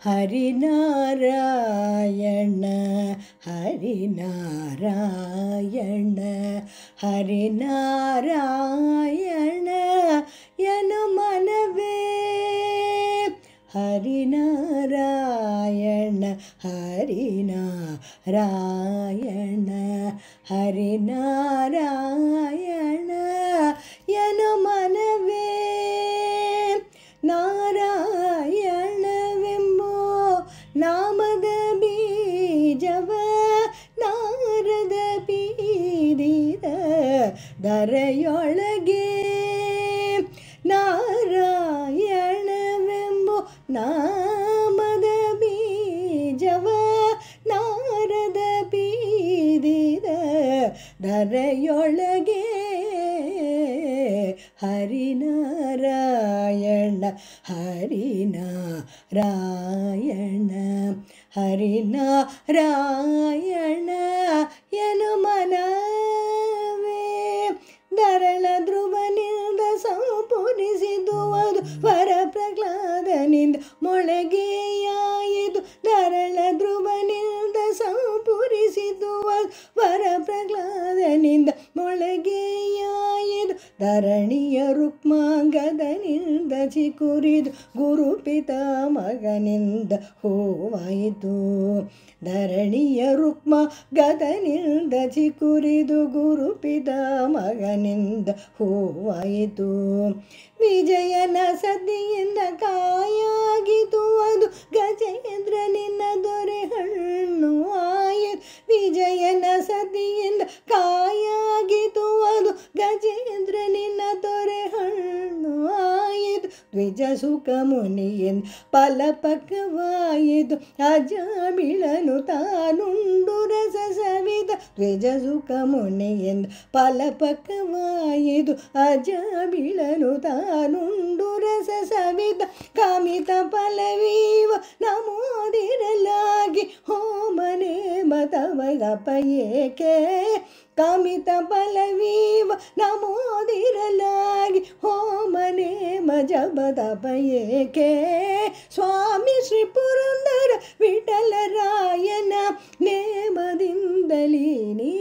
ಹರಿನಾರಾಯಣ ಹರಿನಾರಾಯಣ ಹರಿನಾರಾಯಣ ಎನು ಮನವೇ ಹರಿನಾರಾಯಣ ಹರಿನಾರಾಯಣ ಹರಿನಾರಾಯಣ ಎನು ಮನವೇ ನಾರಾಯಣವೆಂಬೋ ನಾಮದ ಬೀಜವ ನಾರದ ಬೀರಿದ ಧರೆಯೊಳಗೆ ನಾರಾಯಣವೆಂಬೋ ನಾಮದ ಬೀಜವ ನಾರದ ಬೀರಿದ ಧರೆಯೊಳಗೆ ಹರಿನಾರಾಯಣ ಹರಿನಾರಾಯಣ ಹರಿನಾರಾಯಣ ಎನು ಮನವೇ ಧರಳ ಧ್ರುವನಿಂದ ಸಂಪೂರ್ಣಿಸಿದುವುದು ವರ ಪ್ರಹ್ಲಾದನಿಂದ ಮೊಳಗೆಯಾಯಿತು ಧರಳ ಧ್ರುವನಿಂದ ಸಂಪೂರಿಸಿದುವುದು ವರ ಪ್ರಹ್ಲಾದನಿಂದ ಮೊಳಗೆಯಾಯಿತು ಧರಣಿಯ ರುಕ್ಮಾಂಗದನಿಂದ ಚಿಗುರಿದು ಗುರು ಪಿತಾಮಗನಿಂದ ಹೂವಾಯಿತು ಧರಣಿಯ ರುಕ್ಮ ಗದನಿಂದ ಚಿಗುರಿದು ಗುರು ಪಿತಾಮಗನಿಂದ ಹೂವಾಯಿತು ವಿಜಯನ ಸದಿಯಿಂದ ಕಾಯಾಗಿತು ಅದು ಗಜೇಂದ್ರ ನಿನ್ನ ದೊರೆ ಹಣ್ಣು ಆಯಿತು ವಿಜಯನ ಸದಿಯಿಂದ ಕಾಯಾಗಿತು ಅದು ಗಜೇಂದ್ರ ನಿನ್ನ ದೊರೆ ಹಣ್ಣು ಆಯಿತು ದ್ವಿಜ ಸುಖ ಮುನಿಯಿಂದ ಫಲಪಕವಾಯಿತು ಅಜಾಮಿಳನು ತಾನುಂಡು ರಸ ಸವಿದ ದ್ವಿಜ ಸುಖ ಮುನಿಯಿಂದ ಫಲಪಕವಾಯಿತು ಅಜಾಮಿಳನು ತಾನುಂಡು ರಸ ಸವಿದ ಕಾಮಿತ ಫಲವೀವ ನಮೋದಿರಲಾಗಿ ಹೋಮನೆ ಮತವದಪ ಏಕೆ ಕಾಮಿತ ಫಲವೀವ ನಮೋದಿರಲಾಗಿ ಹೋಮನೆ ಮಜಬದಪ ಏಕೆ ಸ್ವಾಮಿ ಶ್ರೀ ಪುರಂದರ ವಿಠಲರಾಯನ ನೇಮದಿಂದಲೀ ನೀ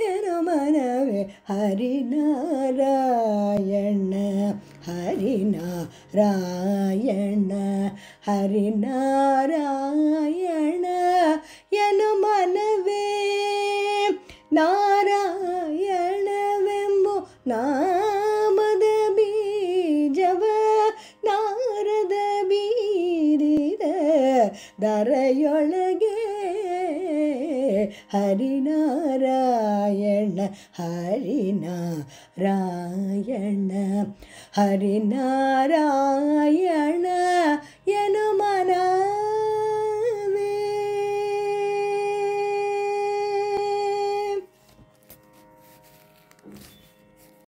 ಎನು ಮನವೇ ಹರಿನಾರಾಯಣ ಹರಿನಾರಾಯಣ ಹರಿನಾರಾಯಣ ಎನು ಮನವೇ ನಾರಾಯಣವೆಂಬೋ ನಾಮದ ಬೀಜವ ನಾರದ ಬೀರಿದ ಧರೆಯೊಳಗೆ ಹರಿನಾರಾಯಣ ಹರಿನಾರಾಯಣ ಹರಿನಾರಾಯಣ ಎನು